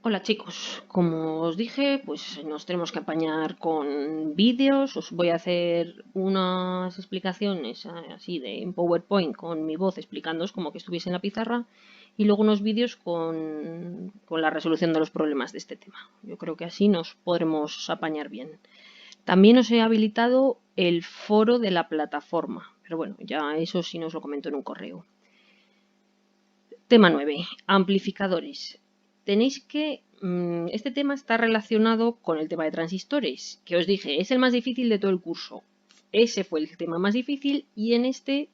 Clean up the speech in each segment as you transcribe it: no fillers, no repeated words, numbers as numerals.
Hola chicos, como os dije, pues nos tenemos que apañar con vídeos. Os voy a hacer unas explicaciones así de en PowerPoint con mi voz explicándoos como que estuviese en la pizarra y luego unos vídeos con la resolución de los problemas de este tema. Yo creo que así nos podremos apañar bien. También os he habilitado el foro de la plataforma, pero bueno, ya eso sí nos lo comento en un correo. Tema 9. Amplificadores. Tenéis que... Este tema está relacionado con el tema de transistores, que os dije, es el más difícil de todo el curso. Ese fue el tema más difícil y en este,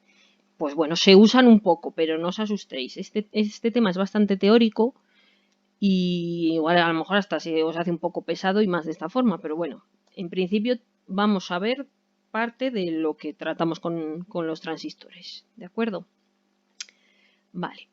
pues bueno, se usan un poco, pero no os asustéis. Este tema es bastante teórico y igual a lo mejor hasta se os hace un poco pesado y más de esta forma, pero bueno, en principio vamos a ver parte de lo que tratamos con los transistores, ¿de acuerdo? Vale.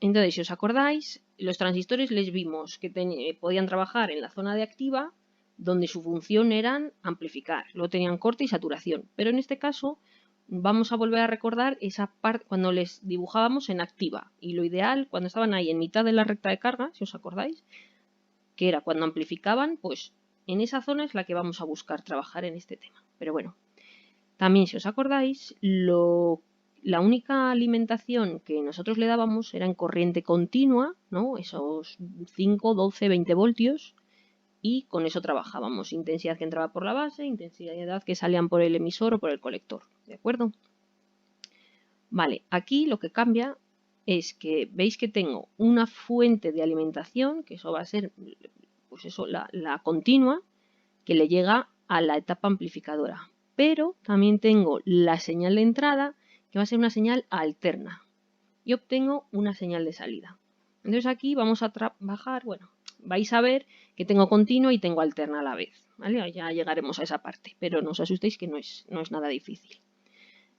Entonces, si os acordáis, los transistores les vimos que podían trabajar en la zona de activa, donde su función era amplificar. Luego tenían corte y saturación. Pero en este caso, vamos a volver a recordar esa parte cuando les dibujábamos en activa. Y lo ideal, cuando estaban ahí en mitad de la recta de carga, si os acordáis, que era cuando amplificaban, pues en esa zona es la que vamos a buscar trabajar en este tema. Pero bueno, también si os acordáis, la única alimentación que nosotros le dábamos era en corriente continua, ¿no? Esos 5, 12, 20 voltios, y con eso trabajábamos. Intensidad que entraba por la base, intensidad que salían por el emisor o por el colector, ¿de acuerdo? Vale, aquí lo que cambia es que veis que tengo una fuente de alimentación, que eso va a ser, pues eso, la continua, que le llega a la etapa amplificadora. Pero también tengo la señal de entrada, que va a ser una señal alterna. Y obtengo una señal de salida. Entonces aquí vamos a trabajar, bueno, vais a ver que tengo continua y tengo alterna a la vez. ¿Vale? Ya llegaremos a esa parte, pero no os asustéis que no es nada difícil.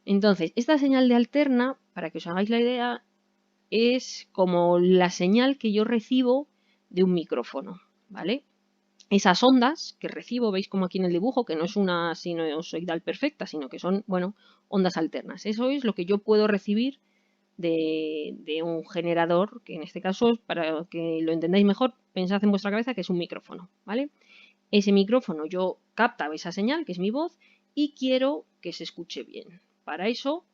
Entonces, esta señal de alterna, para que os hagáis la idea, es como la señal que yo recibo de un micrófono, ¿vale? Esas ondas que recibo, veis como aquí en el dibujo, que no es una sinusoidal perfecta, sino que son, bueno, ondas alternas. Eso es lo que yo puedo recibir de un generador, que en este caso, para que lo entendáis mejor, pensad en vuestra cabeza que es un micrófono, ¿vale? Ese micrófono yo capta esa señal, que es mi voz, y quiero que se escuche bien. Para eso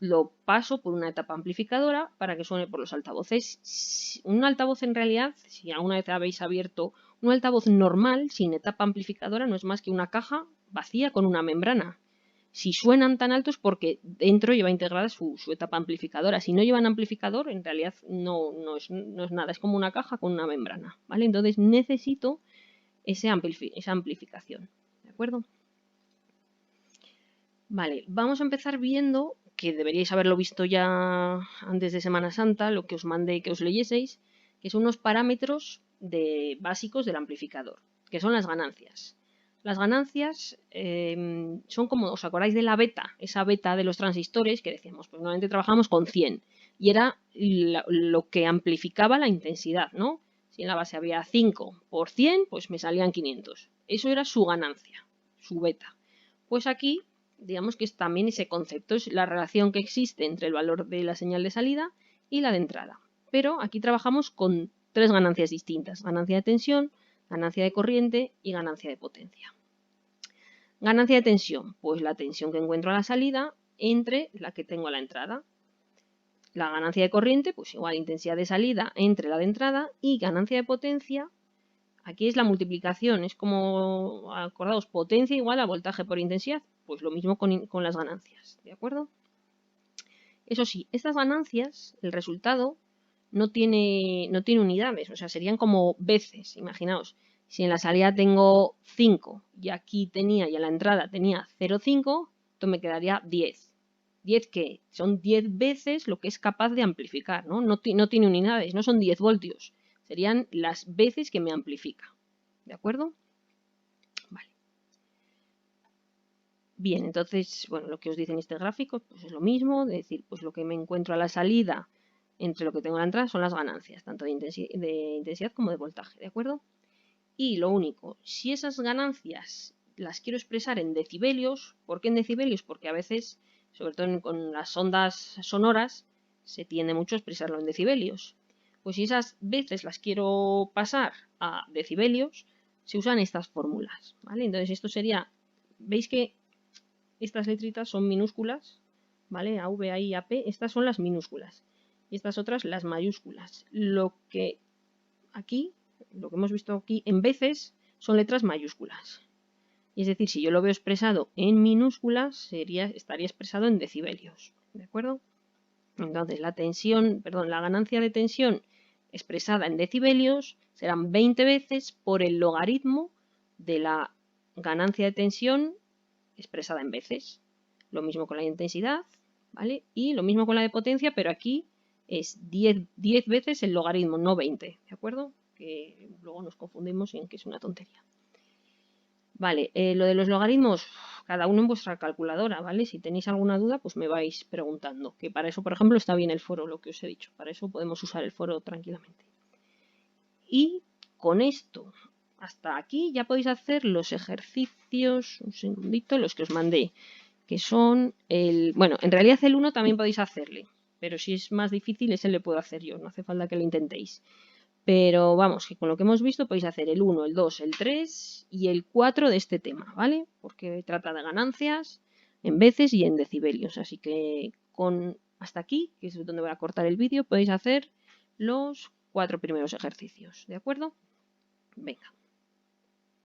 lo paso por una etapa amplificadora para que suene por los altavoces. Un altavoz en realidad, si alguna vez habéis abierto un altavoz normal, sin etapa amplificadora, no es más que una caja vacía con una membrana. Si suenan tan altos porque dentro lleva integrada su etapa amplificadora. Si no llevan amplificador, en realidad no es nada, es como una caja con una membrana, ¿vale? Entonces necesito esa amplificación, ¿de acuerdo? Vale, vamos a empezar viendo, que deberíais haberlo visto ya antes de Semana Santa, lo que os mandé que os leyeseis, que son unos parámetros básicos del amplificador, que son las ganancias. Las ganancias son como, ¿os acordáis de la beta? Esa beta de los transistores que decíamos, pues normalmente trabajamos con 100 y era lo que amplificaba la intensidad, ¿no? Si en la base había 5 por 100, pues me salían 500. Eso era su ganancia, su beta. Pues aquí digamos que es también ese concepto, es la relación que existe entre el valor de la señal de salida y la de entrada. Pero aquí trabajamos con tres ganancias distintas: ganancia de tensión, ganancia de corriente y ganancia de potencia. Ganancia de tensión, pues la tensión que encuentro a la salida entre la que tengo a la entrada. La ganancia de corriente, pues igual intensidad de salida entre la de entrada, y ganancia de potencia, aquí es la multiplicación, es como, acordaos, potencia igual a voltaje por intensidad, pues lo mismo con las ganancias, ¿de acuerdo? Eso sí, estas ganancias, el resultado, no tiene unidades, o sea, serían como veces, imaginaos, si en la salida tengo 5 y aquí tenía y en la entrada tenía 0,5, entonces me quedaría 10. ¿10 qué? Son 10 veces lo que es capaz de amplificar, ¿no? No tiene unidades, no son 10 voltios, serían las veces que me amplifica, ¿de acuerdo? Vale. Bien, entonces, bueno, lo que os dice en este gráfico pues es lo mismo, es decir, pues lo que me encuentro a la salida entre lo que tengo a la entrada son las ganancias, tanto de intensidad como de voltaje, ¿de acuerdo? Y lo único, si esas ganancias las quiero expresar en decibelios, ¿por qué en decibelios? Porque a veces, sobre todo con las ondas sonoras, se tiende mucho a expresarlo en decibelios. Pues si esas veces las quiero pasar a decibelios, se usan estas fórmulas, ¿vale? Entonces esto sería, veis que estas letritas son minúsculas, ¿vale? A, V, A, I, A, P, estas son las minúsculas y estas otras las mayúsculas. Lo que hemos visto aquí en veces son letras mayúsculas. Y es decir, si yo lo veo expresado en minúsculas, estaría expresado en decibelios, ¿de acuerdo? Entonces la ganancia de tensión expresada en decibelios serán 20 veces por el logaritmo de la ganancia de tensión expresada en veces. Lo mismo con la intensidad, ¿vale? Y lo mismo con la de potencia, pero aquí es 10 veces el logaritmo, no 20, ¿de acuerdo? Que luego nos confundimos en que es una tontería. Vale, lo de los logaritmos, cada uno en vuestra calculadora, ¿vale? Si tenéis alguna duda, pues me vais preguntando. Que para eso, por ejemplo, está bien el foro, lo que os he dicho. Para eso podemos usar el foro tranquilamente. Y con esto, hasta aquí ya podéis hacer los ejercicios, un segundito, los que os mandé, que son bueno, en realidad el 1 también podéis hacerle, pero si es más difícil, ese le puedo hacer yo, no hace falta que lo intentéis. Pero vamos, que con lo que hemos visto podéis hacer el 1, el 2, el 3 y el 4 de este tema, ¿vale? Porque trata de ganancias en veces y en decibelios. Así que hasta aquí, que es donde voy a cortar el vídeo, podéis hacer los 4 primeros ejercicios, ¿de acuerdo? Venga.